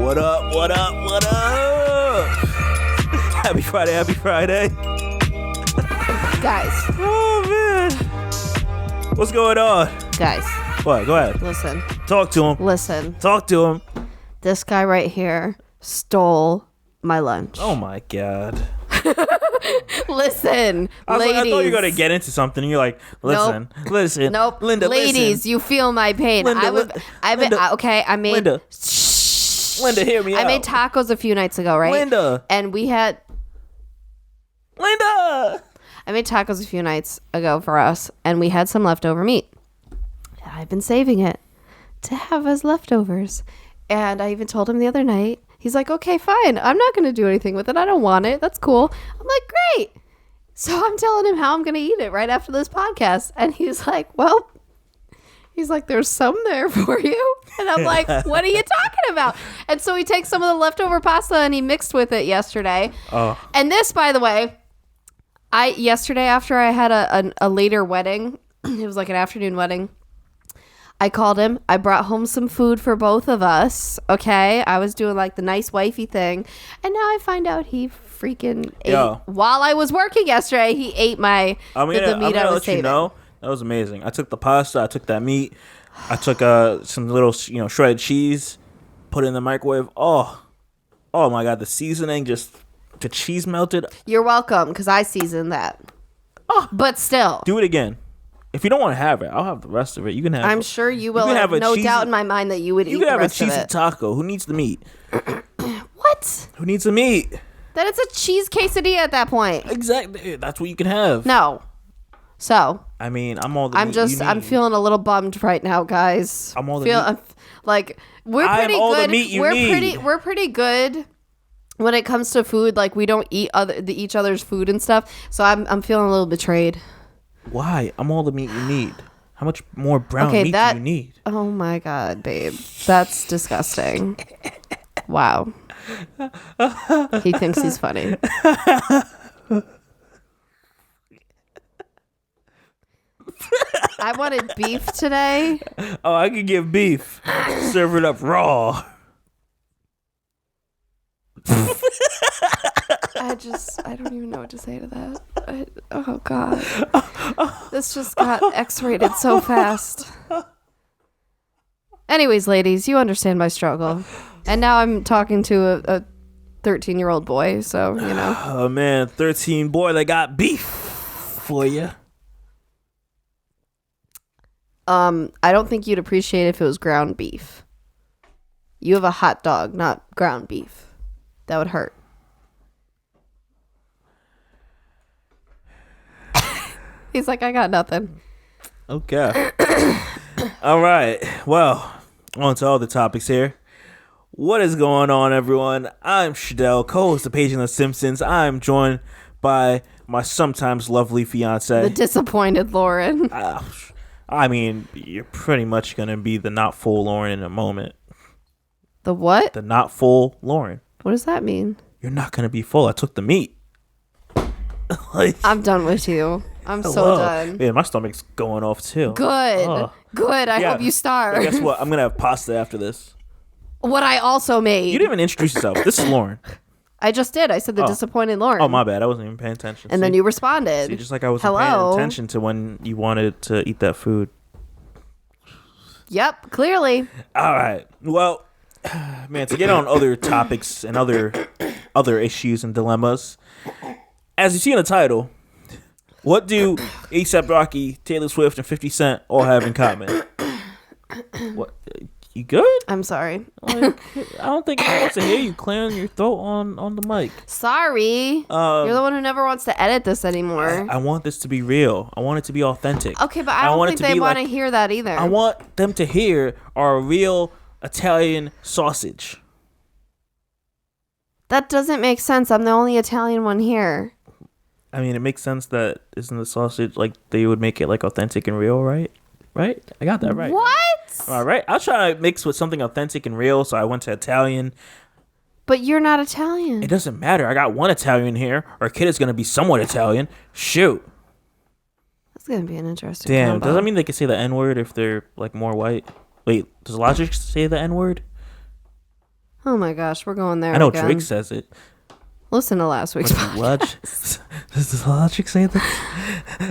What up? What up? What up? Happy Friday. Happy Friday. Guys. Oh, man. What's going on? Guys. What? Go ahead. Listen. Talk to him. Listen. Talk to him. This guy right here stole my lunch. Oh, my God. Listen, I ladies. thought you were going to get into something. And you're like, listen, Nope. listen. Nope. Linda, ladies, listen. you feel my pain. Linda, Okay, I made... Linda. Linda, hear me out. I made tacos a few nights ago, right? Linda. And we had... Linda. I made tacos a few nights ago for us, and we had some leftover meat. I've been saving it to have as leftovers. And I even told him the other night, he's like, okay, fine. I'm not going to do anything with it. I don't want it. That's cool. I'm like, great. So I'm telling him how I'm going to eat it right after this podcast. And he's like, well, there's some there for you. And I'm like, what are you talking about? And so he takes some of the leftover pasta and he mixed with it yesterday. Oh. And this, by the way, yesterday after I had a later wedding, it was like an afternoon wedding, I called him. I brought home some food for both of us. Okay. I was doing like the nice wifey thing. And now I find out he freaking ate. While I was working yesterday, he ate the meat I was let saving. you know. That was amazing. I took the pasta. I took that meat. I took some little, shredded cheese. Put it in the microwave. Oh my God. The seasoning, the cheese melted. You're welcome, because I seasoned that. Oh, but still. Do it again. If you don't want to have it, I'll have the rest of it. You can have. I'm sure you will. I have no doubt in my mind that you would eat the rest of it. You can have a cheesy taco. Who needs the meat? What? Who needs the meat? Then it's a cheese quesadilla at that point. Exactly. That's what you can have. No. So. I mean, I'm all the meat you need. I'm feeling a little bummed right now, guys. I'm all the meat. Like, we're pretty good. I'm all the meat you need. We're pretty good when it comes to food. Like, we don't eat each other's food and stuff. So I'm feeling a little betrayed. Why? I'm all the meat you need. How much more brown meat do you need? Oh my God, babe. That's disgusting. Wow. He thinks he's funny. I wanted beef today. Oh, I could give beef. Serve it up raw. I don't even know what to say to that. Oh God. This just got X-rated so fast. Anyways, ladies, you understand my struggle. And now I'm talking to a 13-year-old boy, so, you know. Oh, man, 13 boy that got beef for you. I don't think you'd appreciate it if it was ground beef. You have a hot dog, not ground beef. That would hurt. He's like, I got nothing. Okay. All right. Well, on to all the topics here. What is going on, everyone? I'm Shadell, co-host of Paging the Simpsons. I'm joined by my sometimes lovely fiance, the disappointed Lauren. I mean, you're pretty much going to be the not full Lauren in a moment. The what? The not full Lauren. What does that mean? You're not going to be full. I took the meat. I'm done with you. I'm so done. Man, my stomach's going off too. Good. Good. I hope you starve. But guess what? I'm going to have pasta after this. What I also made. You didn't even introduce yourself. This is Lauren. I just did. I said the disappointed Lauren. Oh, my bad. I wasn't even paying attention. And then you responded. See, just like I wasn't paying attention to when you wanted to eat that food. Yep, clearly. All right. Well, man, to get on other topics and other issues and dilemmas, as you see in the title, what do A$AP Rocky, Taylor Swift, and 50 Cent all have in common? What? You good? I'm sorry. I don't think anyone wants to hear you clearing your throat on the mic. Sorry. You're the one who never wants to edit this anymore. I want this to be real. I want it to be authentic. Okay, but I don't think they want to hear that either. I want them to hear our real Italian sausage. That doesn't make sense. I'm the only Italian one here. I mean, it makes sense that isn't the sausage like they would make it like authentic and real, right? Right? I got that right. What? All right. I'll try to mix with something authentic and real, so I went to Italian. But you're not Italian. It doesn't matter. I got one Italian here. Our kid is going to be somewhat Italian. Shoot. That's going to be an interesting combo. Does that mean they can say the N-word if they're like more white? Wait, does Logic say the N-word? Oh my gosh, we're going there. I know again. Drake says it. Listen to last week's podcast. Does Logic say this?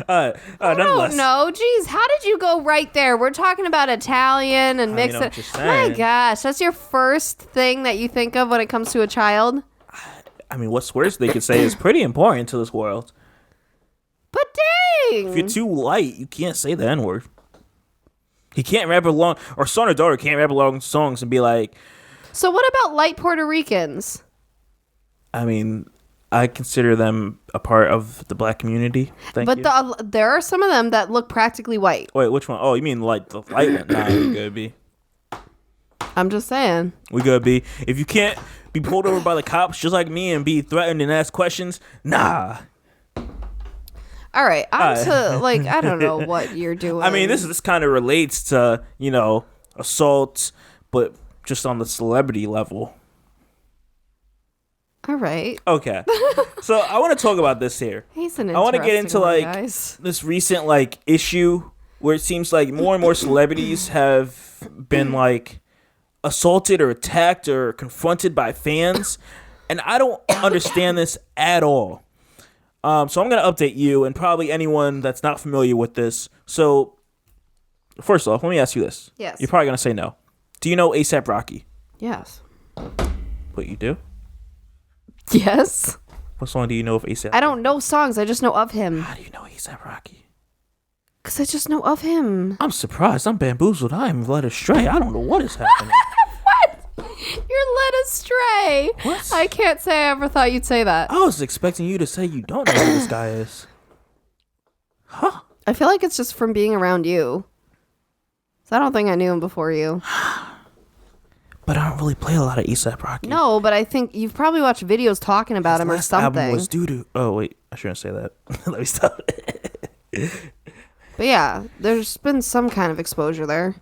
I don't know. Jeez, how did you go right there? We're talking about Italian and mix it. My gosh, that's your first thing that you think of when it comes to a child? I mean, what's worse they could say is pretty important to this world. But dang! If you're too light, you can't say the N-word. He can't rap along, or son or daughter can't rap along songs and be like... So what about light Puerto Ricans? I mean, I consider them a part of the black community. There are some of them that look practically white. Wait, which one? Oh, you mean like the light one? Nah, we gotta be. I'm just saying. We gotta be. If you can't be pulled over by the cops just like me and be threatened and ask questions, nah. All right, I don't know what you're doing. I mean, this kind of relates to, assault, but just on the celebrity level. All right. Okay. So I want to talk about this here. I want to get into this recent issue where it seems like more and more celebrities have been assaulted or attacked or confronted by fans, and I don't understand this at all. So I'm going to update you and probably anyone that's not familiar with this. So first off, let me ask you this. Yes. You're probably going to say no. Do you know A$AP Rocky? Yes. What, you do? Yes. What song do you know of A$AP? I don't know songs. I just know of him. How do you know A$AP Rocky? Because I just know of him. I'm surprised. I'm bamboozled. I am led astray. I don't know what is happening. What? You're led astray. What? I can't say I ever thought you'd say that. I was expecting you to say you don't know who this guy is. Huh? I feel like it's just from being around you. So I don't think I knew him before you. But I don't really play a lot of A$AP Rocky. No, but I think you've probably watched videos talking about him or something. Album was doo-doo. Oh, wait. I shouldn't say that. Let me stop. But yeah, there's been some kind of exposure there.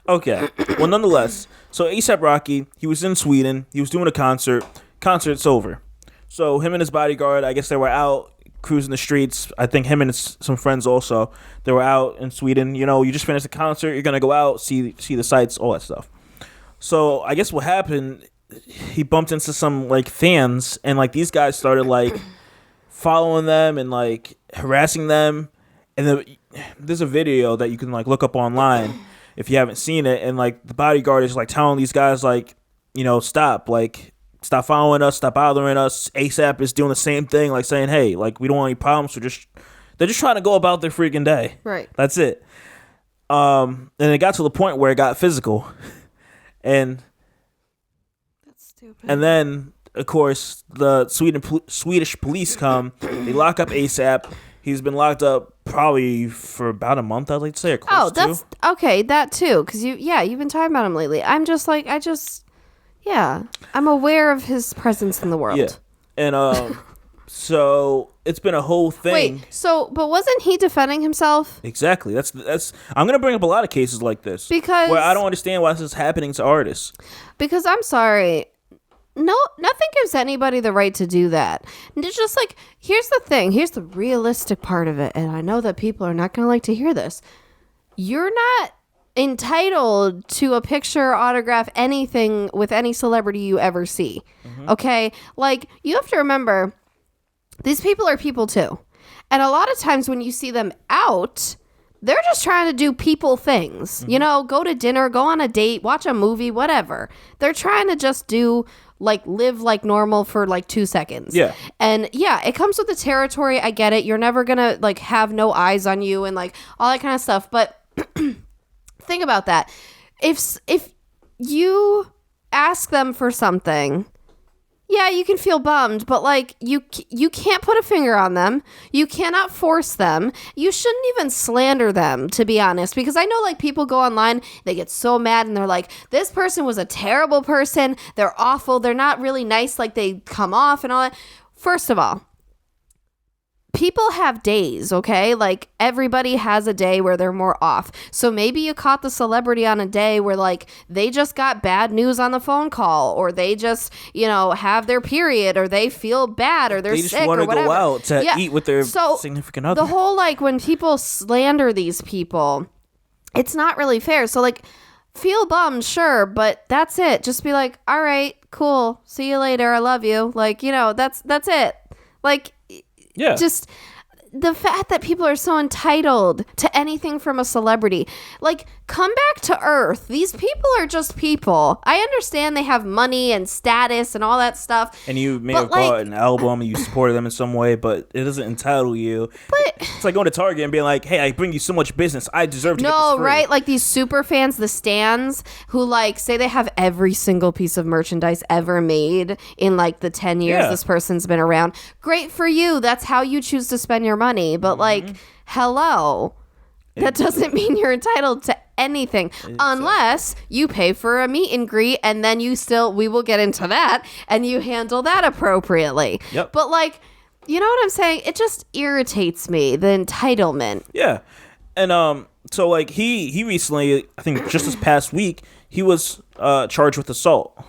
Okay. Well, nonetheless, so A$AP Rocky, he was in Sweden. He was doing a concert. Concert's over. So him and his bodyguard, I guess they were out cruising the streets. I think him and some friends also. They were out in Sweden. You just finished the concert. You're going to go out, see the sights, all that stuff. So I guess what happened, he bumped into some fans, and these guys started following them and harassing them. And then there's a video that you can look up online if you haven't seen it, and the bodyguard is telling these guys stop following us, stop bothering us. A$AP is doing the same thing, saying, hey, we don't want any problems. They're just trying to go about their freaking day. Right. That's it. And it got to the point where it got physical. And that's stupid. And then, of course, the Swedish police come. They lock up A$AP. He's been locked up probably for about a month, I'd like to say. Or close that's okay. That too, because you've been talking about him lately. I'm just I'm aware of his presence in the world. Yeah, and so it's been a whole thing. Wait, but wasn't he defending himself? Exactly. That's. I'm gonna bring up a lot of cases like this because where I don't understand why this is happening to artists. Because I'm sorry. No, nothing gives anybody the right to do that. And it's just here's the thing. Here's the realistic part of it. And I know that people are not going to like to hear this. You're not entitled to a picture, autograph, anything with any celebrity you ever see. Mm-hmm. Okay? You have to remember, these people are people too. And a lot of times when you see them out, they're just trying to do people things. Mm-hmm. Go to dinner, go on a date, watch a movie, whatever. They're trying to just do live like normal for 2 seconds. Yeah. And yeah, it comes with the territory. I get it. You're never gonna have no eyes on you and all that kind of stuff. But think about that. If you ask them for something, yeah, you can feel bummed, but you can't put a finger on them. You cannot force them. You shouldn't even slander them, to be honest, because I know people go online, they get so mad and they're like, this person was a terrible person. They're awful. They're not really nice. They come off and all that. First of all, people have days, okay? Everybody has a day where they're more off. So maybe you caught the celebrity on a day where they just got bad news on the phone call, or they just, have their period, or they feel bad, or they're sick, or whatever. They just want to go out to eat with their significant other. The whole when people slander these people, it's not really fair. So feel bummed, sure, but that's it. Just be like, all right, cool, see you later, I love you. Like, that's it. Like, Yeah. just the fact that people are so entitled to anything from a celebrity, like, come back to earth. These people are just people. I understand they have money and status and all that stuff. And you may have bought an album and you supported them in some way, but it doesn't entitle you. But it's like going to Target and being like, hey, I bring you so much business. I deserve to get this free. Right? Like these super fans, the stans, who like say they have every single piece of merchandise ever made in like the 10 years this person's been around. Great for you. That's how you choose to spend your money. But like, hello. That doesn't mean you're entitled to anything unless you pay for a meet and greet, and then we will get into that, and you handle that appropriately. Yep. But like, you know what I'm saying? It just irritates me, the entitlement. Yeah. And so like he recently, I think just this past week, he was charged with assault.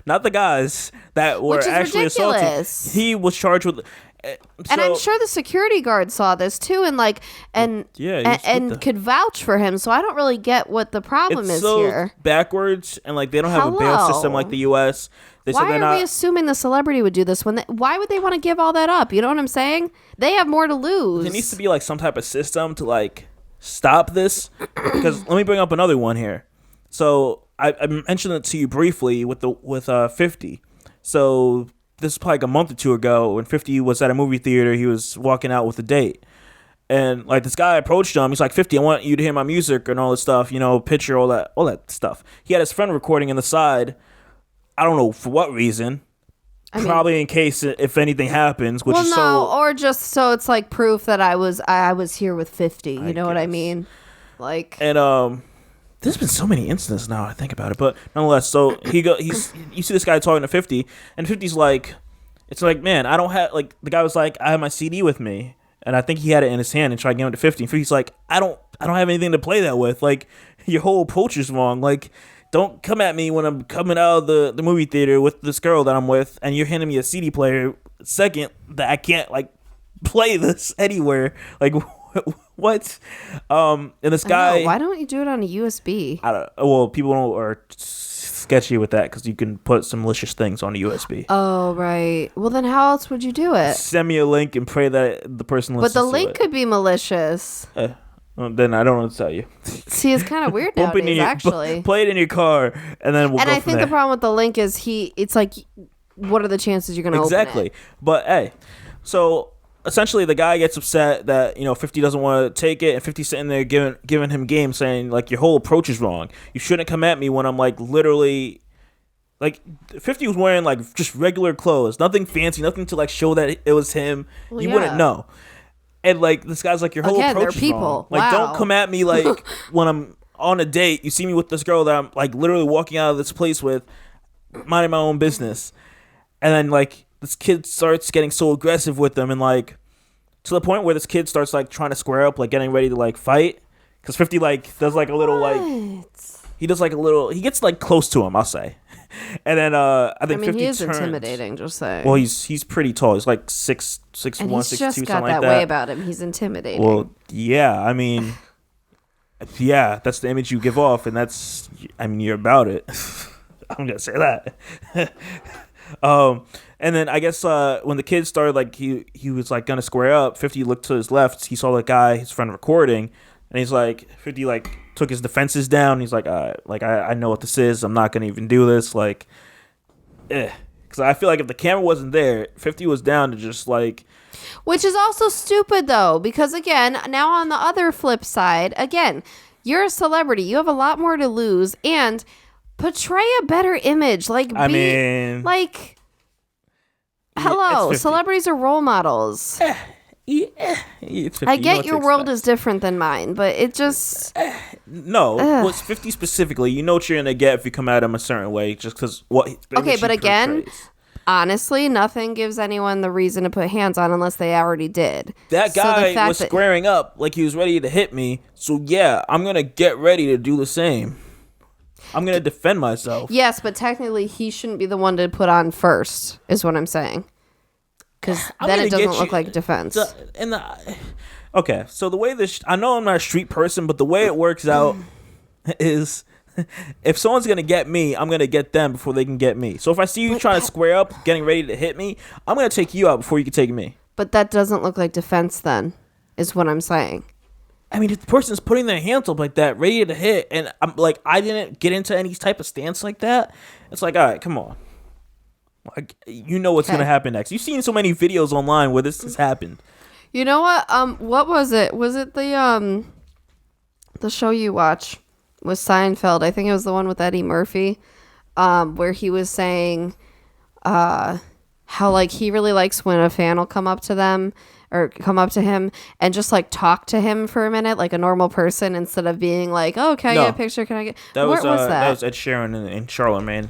Not the guys that were actually ridiculous. assaulting. He was charged with. And I'm sure the security guard saw this too, and could vouch for him. So I don't really get what the problem is so here. Backwards, and like they don't have a bail system like the U.S. Why are we assuming the celebrity would do this? Why would they want to give all that up? You know what I'm saying? They have more to lose. There needs to be like some type of system to like stop this. Because let me bring up another one here. So I mentioned it to you briefly with 50. So this is probably like a month or two ago when 50 was at a movie theater. He was walking out with a date. And like this guy approached him. He's like, 50, I want you to hear my music and all this stuff, picture, all that stuff. He had his friend recording in the side. I don't know for what reason. Probably in case if anything happens, or just so it's like proof that I was here with 50. You know what I mean? Like, and there's been so many incidents now I think about it, but nonetheless, so you see this guy talking to 50, and 50's like, it's like, man, I don't have, like, the guy was like, I have my CD with me, and I think he had it in his hand and tried to give it to 50, and 50's like, I don't have anything to play that with, like, your whole approach is wrong, like, don't come at me when I'm coming out of the movie theater with this girl that I'm with, and you're handing me a CD player second that I can't, like, play this anywhere, like, what? And this guy. Why don't you do it on a USB? Well, people are sketchy with that because you can put some malicious things on a USB. Oh, right. Well, then how else would you do it? Send me a link and pray that the person listens to it. But the link could be malicious. Well, then I don't know what to tell you. See, it's kind of weird nowadays, actually. Play it in your car, and then we'll go from there. And I think the problem with the link is it's like, what are the chances you're going to open it? Exactly. But, hey, so essentially the guy gets upset that 50 doesn't want to take it, and 50's sitting there giving him game, saying like, your whole approach is wrong, you shouldn't come at me when I'm like literally, like, 50 was wearing like just regular clothes, nothing fancy, nothing to like show that it was him. You wouldn't know. And like this guy's like, your whole approach is wrong. Like, don't come at me like when I'm on a date, you see me with this girl that I'm like literally walking out of this place with, minding my own business, and then like this kid starts getting so aggressive with them, and like to the point where this kid starts like trying to square up, like getting ready to like fight, because 50 like does like a little like he does like a little, he gets like close to him, I'll say, and then I think 50 he is turns, intimidating, just saying. Well, he's pretty tall. He's like 6'1", 6'2", and he's just got that way about him. He's intimidating. Well, yeah, I mean, yeah, that's the image you give off, and you're about it. I'm gonna say that. And then I guess when the kid started, like, he was like gonna square up, 50 looked to his left, he saw the guy, his friend, recording, and he's like, 50 like took his defenses down. He's like, I know what this is. I'm not gonna even do this. Like, because I feel like if the camera wasn't there, 50 was down to just like. Which is also stupid though, because again, now on the other flip side, again, you're a celebrity, you have a lot more to lose, and portray a better image. Like, hello, celebrities are role models. I get your world is different than mine, but it just no. What's 50 specifically? You know what you're gonna get if you come at him a certain way, just because what. Okay, but again, honestly, nothing gives anyone the reason to put hands on unless they already did. That guy was squaring up like he was ready to hit me. So yeah, I'm gonna get ready to do the same. I'm going to defend myself. Yes, but technically he shouldn't be the one to put on first, is what I'm saying. Because then it doesn't look like defense. Okay, so the way I know I'm not a street person, but the way it works out is if someone's gonna get me, I'm gonna get them before they can get me. So if I see you trying to square up, getting ready to hit me, I'm gonna take you out before you can take me. But that doesn't look like defense then, is what I'm saying. I mean, if the person's putting their hands up like that, ready to hit, and I'm like, I didn't get into any type of stance like that, it's like, all right, come on. Like, you know what's gonna happen next. You've seen so many videos online where this has happened. You know what was it? Was it the show you watch with Seinfeld? I think it was the one with Eddie Murphy, where he was saying how like he really likes when a fan will come up to them or come up to him and just like talk to him for a minute like a normal person instead of being like, oh, can I get a picture? Can I get that? Where was that? That was Ed Sheeran in Charlemagne.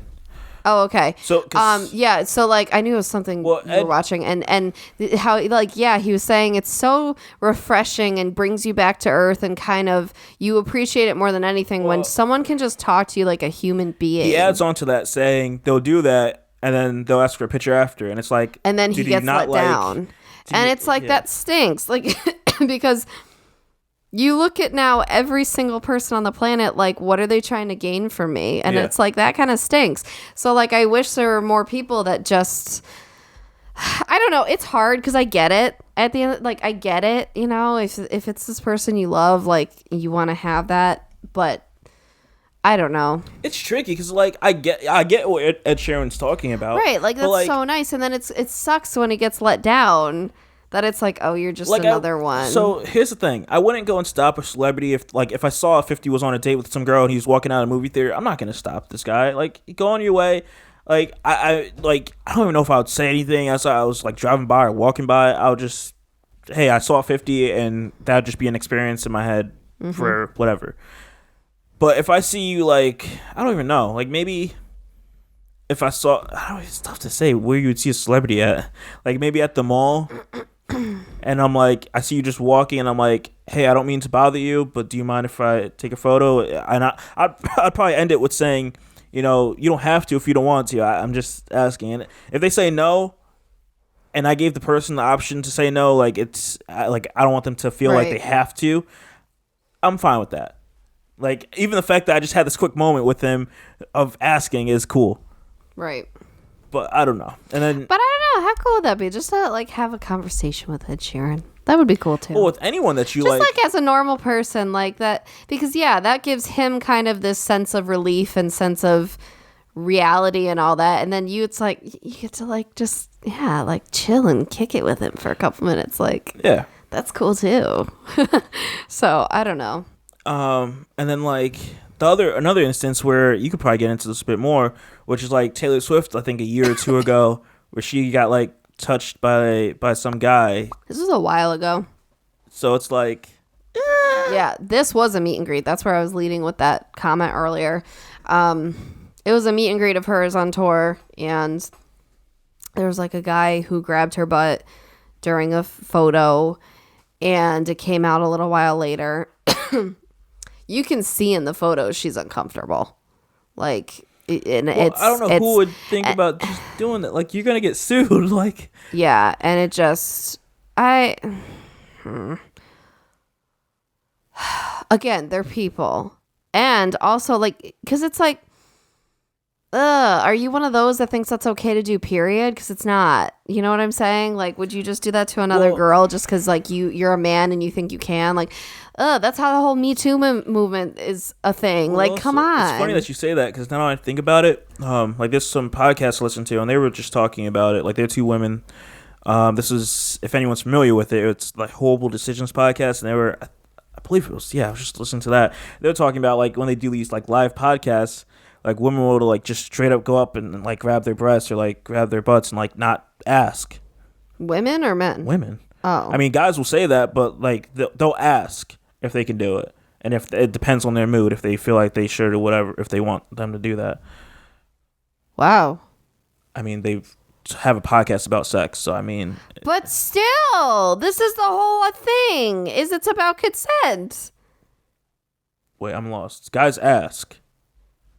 Oh, okay. So, yeah. So, like, I knew it was something you were watching, and how, like, yeah, he was saying it's so refreshing and brings you back to earth, and kind of you appreciate it more than anything when someone can just talk to you like a human being. He adds on to that saying they'll do that, and then they'll ask for a picture after, and it's like, and then he gets let down, and it's like that stinks, like because. You look at now every single person on the planet, like, what are they trying to gain from me? And it's like, that kind of stinks. So, like, I wish there were more people that just, I don't know. It's hard because I get it. At the end, like, I get it, you know, if it's this person you love, like, you want to have that. But I don't know. It's tricky because, like, I get what Ed Sheeran's talking about. Right. Like, that's like, so nice. And then it sucks when he gets let down. That it's like, oh, you're just like another one. So here's the thing. I wouldn't go and stop a celebrity if I saw 50 was on a date with some girl and he was walking out of a movie theater. I'm not going to stop this guy. Like, go on your way. Like, I don't even know if I would say anything as I was, like, driving by or walking by. I would just, hey, I saw 50, and that would just be an experience in my head for whatever. But if I see you, like, I don't even know. Like, maybe if I saw, I don't know, it's tough to say where you would see a celebrity at. Like, maybe at the mall. And I'm like, I see you just walking, and I'm like, hey, I don't mean to bother you, but do you mind if I take a photo? And I'd probably end it with saying, you know, you don't have to if you don't want to. I'm just asking. And if they say no, and I gave the person the option to say no, like, it's like, I don't want them to feel like they have to, I'm fine with that. Like, even the fact that I just had this quick moment with him of asking is cool. Right. But I don't know. And then, but I don't know. How cool would that be? Just to like have a conversation with Ed Sheeran. That would be cool too. Well, with anyone that you just like as a normal person, like that, because that gives him kind of this sense of relief and sense of reality and all that. And then it's like you get to like just like chill and kick it with him for a couple minutes. Like that's cool too. So I don't know. And then like. Another instance where you could probably get into this a bit more, which is like Taylor Swift, I think a year or two ago, where she got like touched by some guy. This was a while ago. So it's like, yeah, this was a meet and greet. That's where I was leading with that comment earlier. It was a meet and greet of hers on tour, and there was like a guy who grabbed her butt during a photo, and it came out a little while later. You can see in the photos she's uncomfortable. Like, and I don't know who would think about just doing that. Like, you're gonna get sued. Like, yeah, and it just, again, they're people, and also like, because it's like, are you one of those that thinks that's okay to do? Period, because it's not. You know what I'm saying? Like, would you just do that to another girl just because like you're a man and you think you can? Like, that's how the whole Me Too movement is a thing. Well, like, come on. It's funny that you say that because now I think about it. Like, there's some podcasts to listen to, and they were just talking about it. Like, they're two women. This is, if anyone's familiar with it, it's like Horrible Decisions podcast, and they were, I believe it was, I was just listening to that. They were talking about like when they do these like live podcasts, like women will like just straight up go up and like grab their breasts or like grab their butts and like not ask. Women or men? Women. Oh. I mean, guys will say that, but like they'll ask if they can do it, and if it depends on their mood, if they feel like they should or whatever, if they want them to do that. Wow. I mean, they have a podcast about sex, so I mean. But still, this is the whole thing. It's about consent. Wait, I'm lost. Guys ask.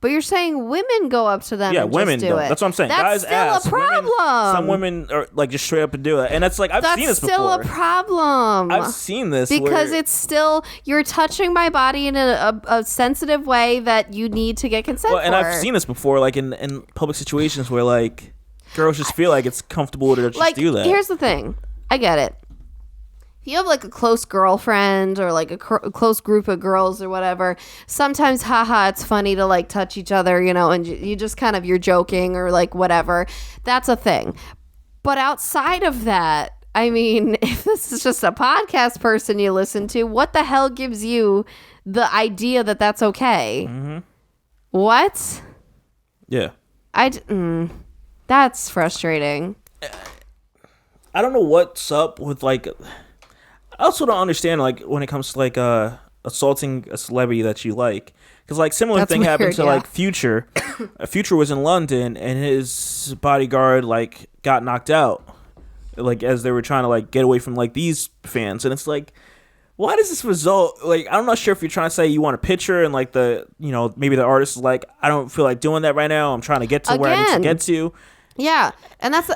But you're saying women go up to them Yeah, and women just do don't. it. That's what I'm saying. That's Guys still ask. a problem. Some women are like just straight up and do it. And it's like, I've seen this That's still before. a problem. I've seen this. Because where, it's still, you're touching my body in a sensitive way that you need to get consent for. and I've seen this before, like in public situations where like girls just feel like it's comfortable to just do that. Here's the thing. I get it. If you have like a close girlfriend or like a close group of girls or whatever, sometimes it's funny to like touch each other, and you just kind of, you're joking or like whatever. That's a thing. But outside of that, I mean, if this is just a podcast person you listen to, what the hell gives you the idea that that's okay? Mm-hmm. What? Yeah. That's frustrating. I don't know what's up with like. I also don't understand like when it comes to like assaulting a celebrity that you like, because like similar thing happened to like Future. Future was in London and his bodyguard like got knocked out, like as they were trying to like get away from like these fans, and it's like, why does this result? Like, I'm not sure if you're trying to say you want a picture and like the maybe the artist is like, I don't feel like doing that right now. I'm trying to get to where I need to get to. Yeah. And that's,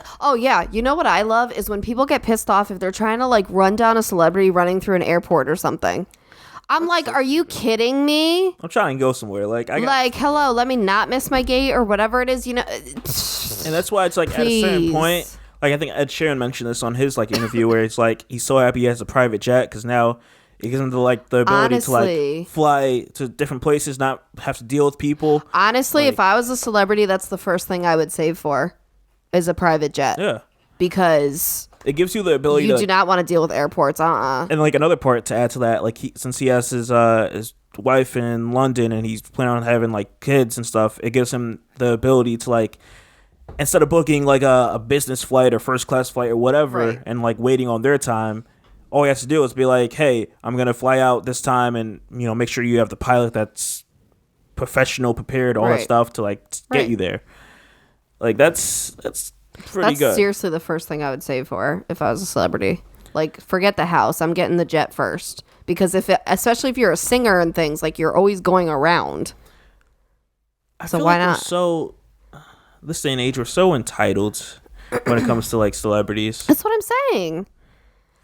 you know what I love is when people get pissed off if they're trying to like run down a celebrity running through an airport or something. I'm like, are you kidding me? I'm trying to go somewhere. Like, hello, let me not miss my gate or whatever it is, And that's why it's like at a certain point, like I think Ed Sheeran mentioned this on his like interview where it's like he's so happy he has a private jet because now it gives him the ability to like fly to different places, not have to deal with people. Honestly, if I was a celebrity, that's the first thing I would save for. Is a private jet. Yeah. Because it gives you the ability you do not want to deal with airports. And like another part to add to that, like since he has his wife in London and he's planning on having like kids and stuff, it gives him the ability to like, instead of booking like a business flight or first class flight or whatever and like waiting on their time, all he has to do is be like, hey, I'm going to fly out this time and make sure you have the pilot that's professional, prepared, all that stuff to like get you there. Like that's pretty good. That's seriously the first thing I would save for if I was a celebrity. Like, forget the house. I'm getting the jet first. Because especially if you're a singer and things, like you're always going around. So why not? This day and age, we're so entitled when it comes to like celebrities. That's what I'm saying.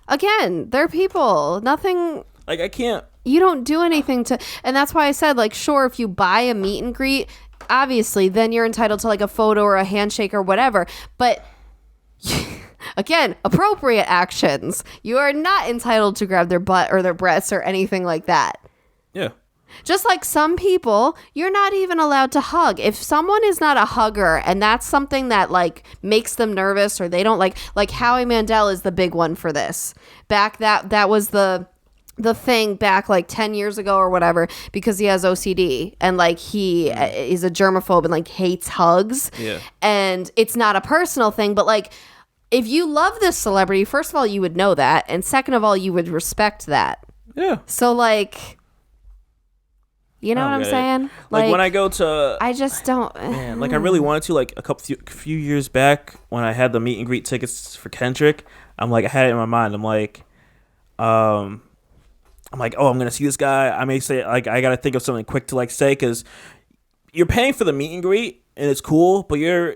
Again, they're people. Nothing. Like I can't. You don't do anything to, and that's why I said like, sure, if you buy a meet and greet, obviously then you're entitled to like a photo or a handshake or whatever, but again, appropriate actions, you are not entitled to grab their butt or their breasts or anything like that. Yeah, just like some people, you're not even allowed to hug. If someone is not a hugger and that's something that like makes them nervous or they don't like Howie Mandel is the big one for this. Back that was the thing back like 10 years ago or whatever, because he has OCD and like he is a germaphobe and like hates hugs. Yeah. And it's not a personal thing, but like if you love this celebrity, first of all, you would know that. And second of all, you would respect that. Yeah. So like, you know what I'm saying? Like when I go to, I just don't. Man, like I really wanted to like a few years back when I had the meet and greet tickets for Kendrick. I'm like, I had it in my mind. I'm like, oh, I'm gonna see this guy. I may say like I gotta think of something quick to like say because you're paying for the meet and greet and it's cool, but you're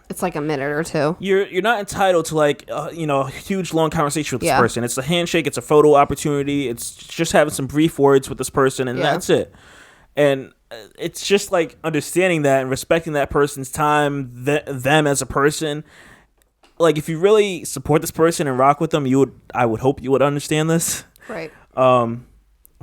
it's like a minute or two. You're not entitled to like a huge long conversation with this person. It's a handshake, it's a photo opportunity, it's just having some brief words with this person and that's it. And it's just like understanding that and respecting that person's time, them as a person. Like if you really support this person and rock with them, I would hope you would understand this. Right.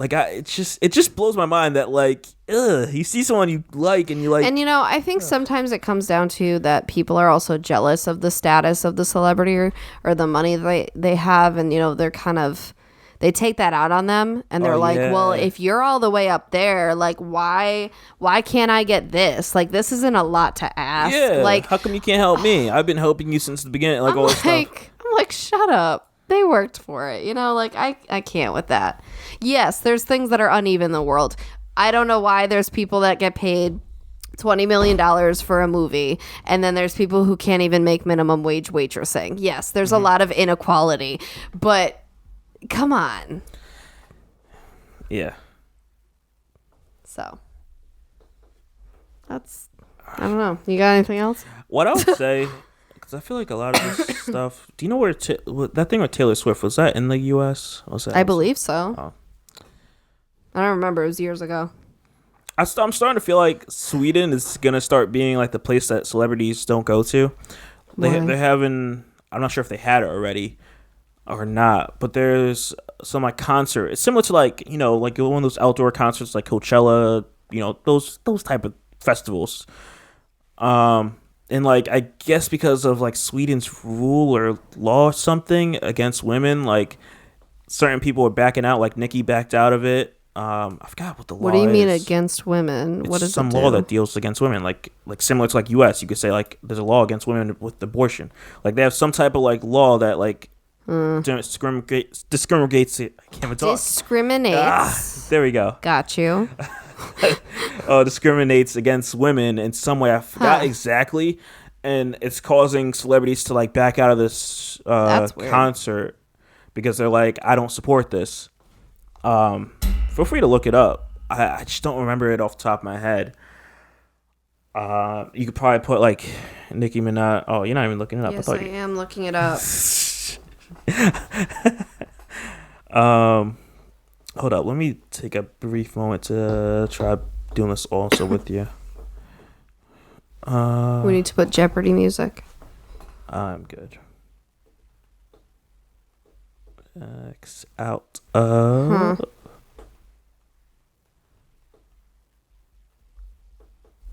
It just blows my mind that like, you see someone you like and you like. And I think sometimes it comes down to that people are also jealous of the status of the celebrity or the money they have, and they're kind of, they take that out on them, and they're well, if you're all the way up there, like why can't I get this? Like this isn't a lot to ask. Yeah. Like how come you can't help me? I've been helping you since the beginning. Like all this stuff. I'm like, shut up. They worked for it, like I can't with that. Yes, there's things that are uneven in the world. I don't know why there's people that get paid $20 million for a movie, and then there's people who can't even make minimum wage waitressing. Yes, there's a lot of inequality, but come on. Yeah. So. I don't know. You got anything else? What I would say, because I feel like a lot of this stuff. Do you know where that thing with Taylor Swift, was that in the U.S.? Was that I believe so. Oh. I don't remember. It was years ago. I'm starting to feel like Sweden is gonna start being like the place that celebrities don't go to. They're having. I'm not sure if they had it already or not, but there's some like concert. It's similar to like like one of those outdoor concerts like Coachella. Those type of festivals. And like I guess because of like Sweden's rule or law or something against women, like certain people are backing out. Like Nicki backed out of it. I forgot what the law is. What do you mean against women? What is some law that deals against women? Like similar to like U.S. You could say like there's a law against women with abortion. Like they have some type of like law that like discriminates. I can't even talk. Discriminates. There we go. Got you. Discriminates against women in some way. I forgot exactly, and it's causing celebrities to like back out of this concert because they're like, I don't support this. Feel free to look it up. I just don't remember it off the top of my head. You could probably put like Nicki Minaj. Oh, you're not even looking it up. Yes, I am looking it up. Hold up. Let me take a brief moment to try doing this also with you. We need to put Jeopardy music. I'm good. X out of.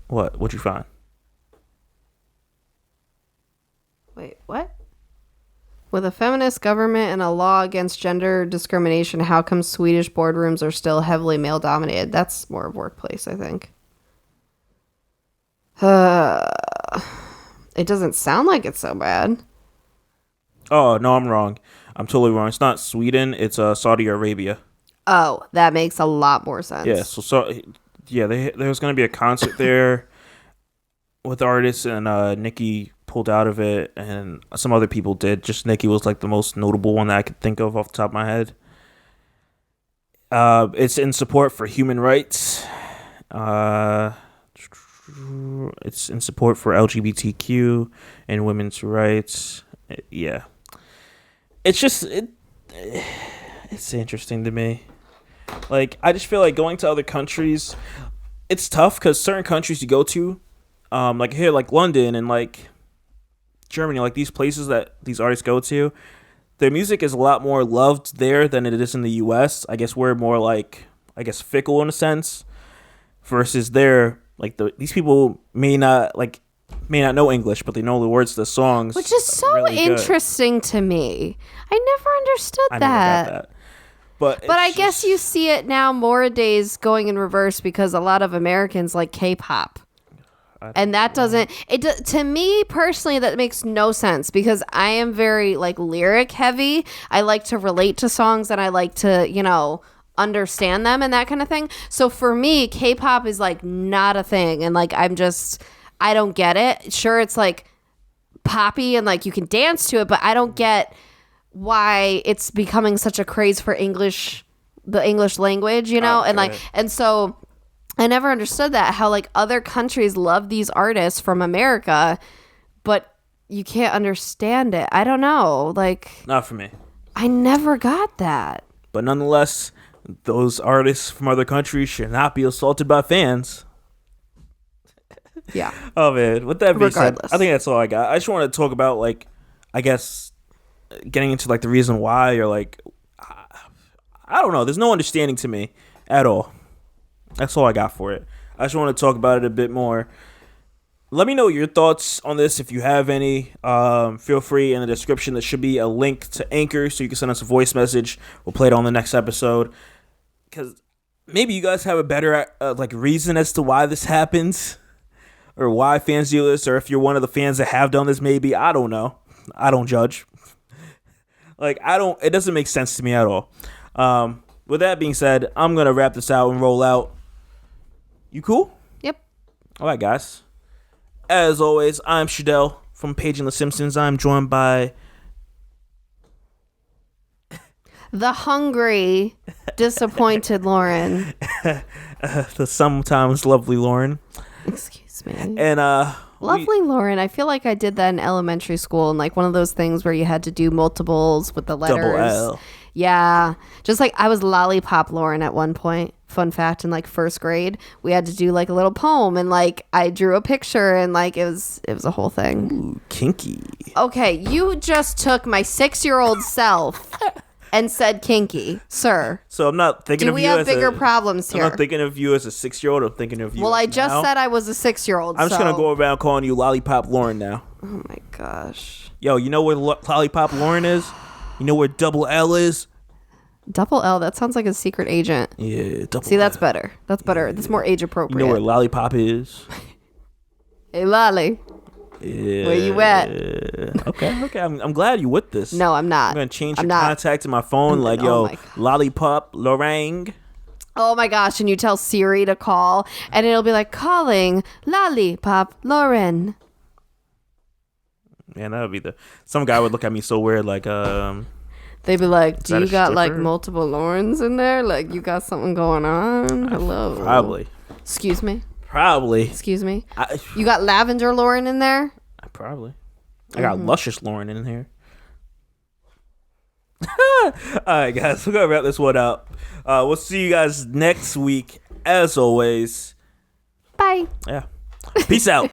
What'd you find? Wait, what? With a feminist government and a law against gender discrimination, how come Swedish boardrooms are still heavily male dominated? That's more of workplace, I think. It doesn't sound like it's so bad. Oh, no, I'm wrong. I'm totally wrong. It's not Sweden. It's Saudi Arabia. Oh, that makes a lot more sense. Yeah, there's going to be a concert there with artists, and Nicki pulled out of it, and some other people did. Just Nicki was like the most notable one that I could think of off the top of my head. It's in support for human rights. It's in support for LGBTQ and women's rights. Yeah. It's just it's interesting to me. Like, I just feel like going to other countries, it's tough because certain countries you go to, like here, like London and like Germany, like these places that these artists go to, their music is a lot more loved there than it is in the U.S. I guess we're more like, fickle in a sense, versus there, like these people may not know English, but they know the words to the songs, which is so really interesting to me. I never understood that. Never got that. But I guess you see it now more days going in reverse because a lot of Americans like K-pop. And that doesn't, to me personally, that makes no sense because I am very like lyric heavy. I like to relate to songs and I like to, understand them and that kind of thing. So for me, K-pop is like not a thing. And like, I don't get it. Sure, it's like poppy and like you can dance to it, but I don't get why it's becoming such a craze for the English language, and so I never understood that, how like other countries love these artists from America, but you can't understand it. I don't know, like not for me. I never got that. But nonetheless, those artists from other countries should not be assaulted by fans. Yeah. Oh man, with that being said, I think that's all I got. I just want to talk about like, I guess, getting into like the reason why, or like, I don't know. There's no understanding to me at all. That's all I got for it. I just want to talk about it a bit more. Let me know your thoughts on this if you have any. Feel free, in the description there should be a link to Anchor so you can send us a voice message. We'll play it on the next episode. Because maybe you guys have a better like reason as to why this happens, or why fans do this, or if you're one of the fans that have done this, maybe. I don't know. I don't judge. Like, it doesn't make sense to me at all. With that being said, I'm going to wrap this out and roll out. You cool? Yep. All right, guys. As always, I'm Shadell from Paging the Simpsons. I'm joined by the hungry, disappointed Lauren. The sometimes lovely Lauren. Excuse Excuse me. And Lovely Lauren. I feel like I did that in elementary school, and like one of those things where you had to do multiples with the letters. Double L. Yeah. Just like I was Lollipop Lauren at one point. Fun fact, in like first grade, we had to do like a little poem, and like I drew a picture, and like it was a whole thing. Ooh, kinky. Okay, you just took my 6-year-old self and said kinky, sir. So I'm not thinking Do of we you have as bigger problems here? I'm not thinking of you as a 6-year-old. I'm thinking of you. Well, as I just now. said I was a 6-year-old. I'm just gonna go around calling you Lollipop Lauren now. Oh my gosh. Yo, you know where Lollipop Lauren is? You know where Double L is? Double L, that sounds like a secret agent. Yeah, Double See, that's L. better. That's better. That's more age You appropriate. know where Lollipop is? Hey, Lolly. Yeah. Where you at? Okay. I'm glad you with this. No, I'm not. I'm gonna change I'm your not. contact in my phone. Like, Oh yo, my God. Lollipop Lorang. Oh my gosh, and you tell Siri to call, and it'll be like, calling Lollipop Lauren. Man, that would be some guy would look at me so weird, like, They'd be like, do that you a got like stripper? multiple Laurens in there? Like, you got something going on? Hello. Probably. Excuse me? Probably. Excuse me? You got Lavender Lauren in there? Probably. I got Luscious Lauren in here. All right, guys, we're gonna wrap this one up. We'll see you guys next week. As always, Bye. yeah. Peace out.